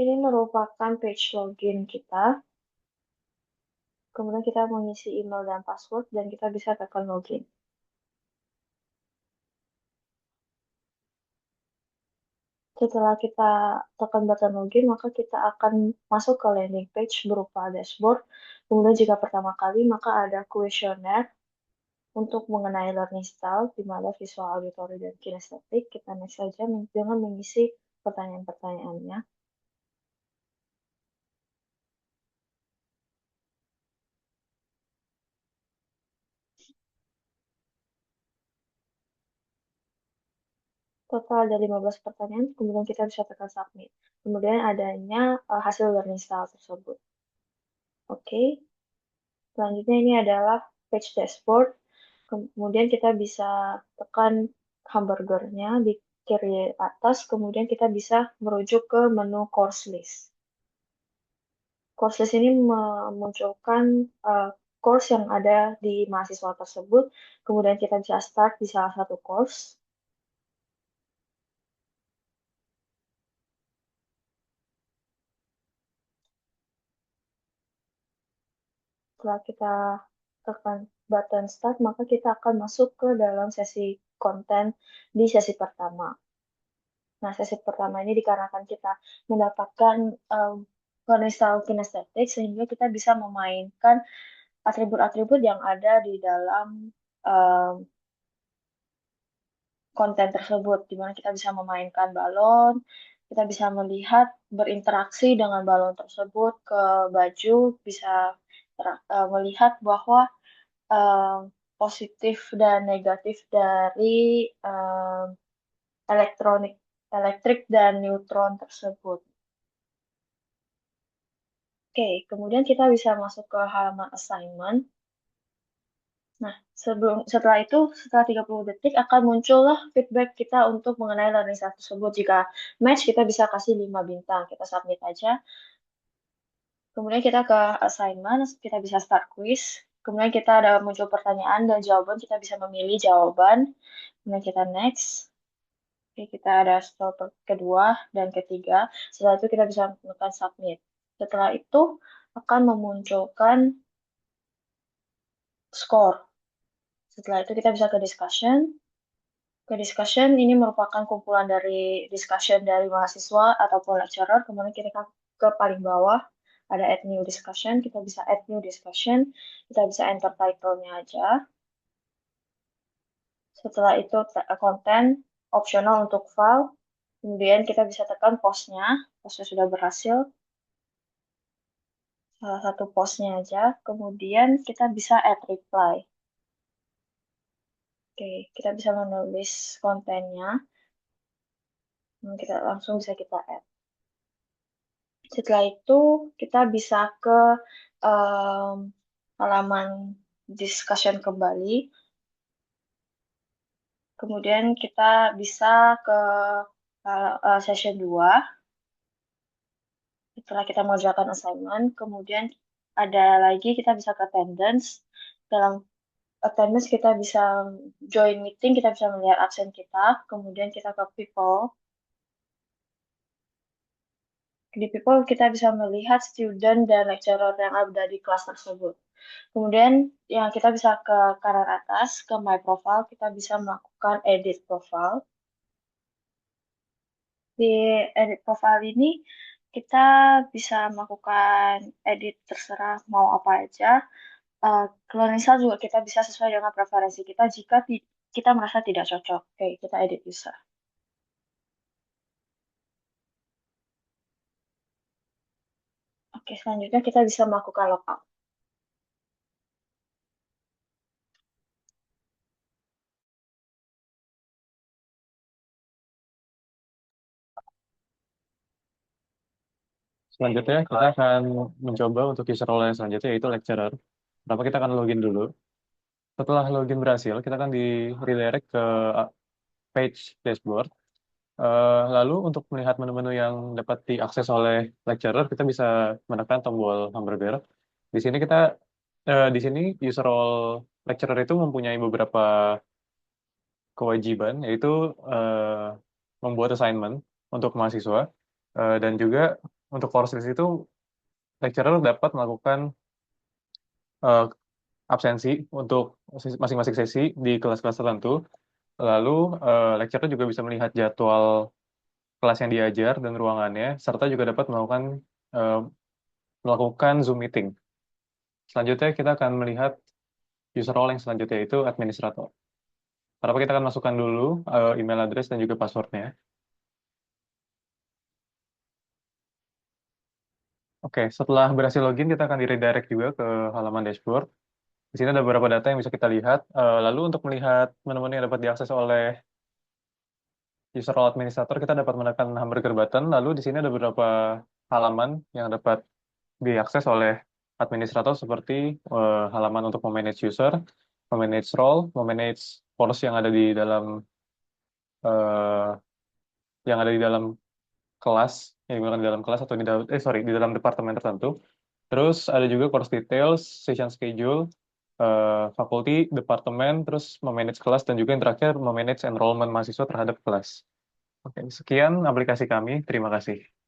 Ini merupakan page login kita. Kemudian kita mengisi email dan password dan kita bisa tekan login. Setelah kita tekan button login, maka kita akan masuk ke landing page berupa dashboard. Kemudian jika pertama kali, maka ada kuesioner untuk mengenai learning style, di mana visual, auditory, dan kinestetik. Kita next saja dengan mengisi pertanyaan-pertanyaannya. Total ada 15 pertanyaan, kemudian kita bisa tekan submit. Kemudian adanya hasil learning style tersebut. Oke, selanjutnya ini adalah page dashboard. Kemudian kita bisa tekan hamburgernya di kiri atas, kemudian kita bisa merujuk ke menu course list. Course list ini memunculkan course yang ada di mahasiswa tersebut, kemudian kita bisa start di salah satu course. Setelah kita tekan button start, maka kita akan masuk ke dalam sesi konten di sesi pertama. Nah, sesi pertama ini dikarenakan kita mendapatkan learning style kinestetik, sehingga kita bisa memainkan atribut-atribut yang ada di dalam um, konten tersebut, di mana kita bisa memainkan balon, kita bisa melihat berinteraksi dengan balon tersebut ke baju, bisa melihat bahwa um, positif dan negatif dari elektronik, elektrik dan neutron tersebut. Oke, kemudian kita bisa masuk ke halaman assignment. Nah, setelah itu, setelah 30 detik akan muncullah feedback kita untuk mengenai learning style tersebut. Jika match, kita bisa kasih 5 bintang. Kita submit aja. Kemudian kita ke assignment, kita bisa start quiz. Kemudian kita ada muncul pertanyaan dan jawaban, kita bisa memilih jawaban. Kemudian kita next. Oke, kita ada step kedua dan ketiga. Setelah itu kita bisa menekan submit. Setelah itu akan memunculkan skor. Setelah itu kita bisa ke discussion. Ke discussion ini merupakan kumpulan dari discussion dari mahasiswa ataupun lecturer. Kemudian kita ke paling bawah ada add new discussion. Kita bisa add new discussion. Kita bisa enter title-nya aja. Setelah itu konten opsional untuk file. Kemudian kita bisa tekan post-nya. Post-nya sudah berhasil. Salah satu post-nya aja. Kemudian kita bisa add reply. Oke, kita bisa menulis kontennya. Kita langsung bisa kita add. Setelah itu kita bisa ke halaman discussion kembali. Kemudian kita bisa ke session 2. Setelah kita mengerjakan assignment, kemudian ada lagi kita bisa ke attendance. Dalam attendance kita bisa join meeting, kita bisa melihat absen kita. Kemudian kita ke people. Di people kita bisa melihat student dan lecturer yang ada di kelas tersebut. Kemudian yang kita bisa ke kanan atas, ke My Profile, kita bisa melakukan Edit Profile. Di Edit Profile ini, kita bisa melakukan edit terserah mau apa aja. Kalau misal juga kita bisa sesuai dengan preferensi kita jika kita merasa tidak cocok. Oke, kita edit user. Oke, selanjutnya kita bisa melakukan logout. Selanjutnya kita akan mencoba untuk user role yang selanjutnya yaitu lecturer. Pertama kita akan login dulu. Setelah login berhasil, kita akan di redirect ke page dashboard. Lalu untuk melihat menu-menu yang dapat diakses oleh lecturer, kita bisa menekan tombol hamburger. Di sini di sini user role lecturer itu mempunyai beberapa kewajiban, yaitu membuat assignment untuk mahasiswa dan juga untuk course list itu lecturer dapat melakukan eh, absensi untuk masing-masing sesi di kelas-kelas tertentu. Lalu lecturer juga bisa melihat jadwal kelas yang diajar dan ruangannya, serta juga dapat eh, melakukan Zoom meeting. Selanjutnya kita akan melihat user role yang selanjutnya itu administrator. Kenapa kita akan masukkan dulu email address dan juga passwordnya. Oke, setelah berhasil login, kita akan di-redirect juga ke halaman dashboard. Di sini ada beberapa data yang bisa kita lihat. Lalu untuk melihat menu-menu yang dapat diakses oleh user role administrator, kita dapat menekan hamburger button. Lalu di sini ada beberapa halaman yang dapat diakses oleh administrator seperti halaman untuk memanage user, memanage role, memanage course eh, yang ada di dalam kelas, yang digunakan di dalam kelas atau di dalam departemen tertentu. Terus ada juga course details, session schedule, fakulti, departemen, terus memanage kelas dan juga yang terakhir memanage enrollment mahasiswa terhadap kelas. Oke, sekian aplikasi kami. Terima kasih.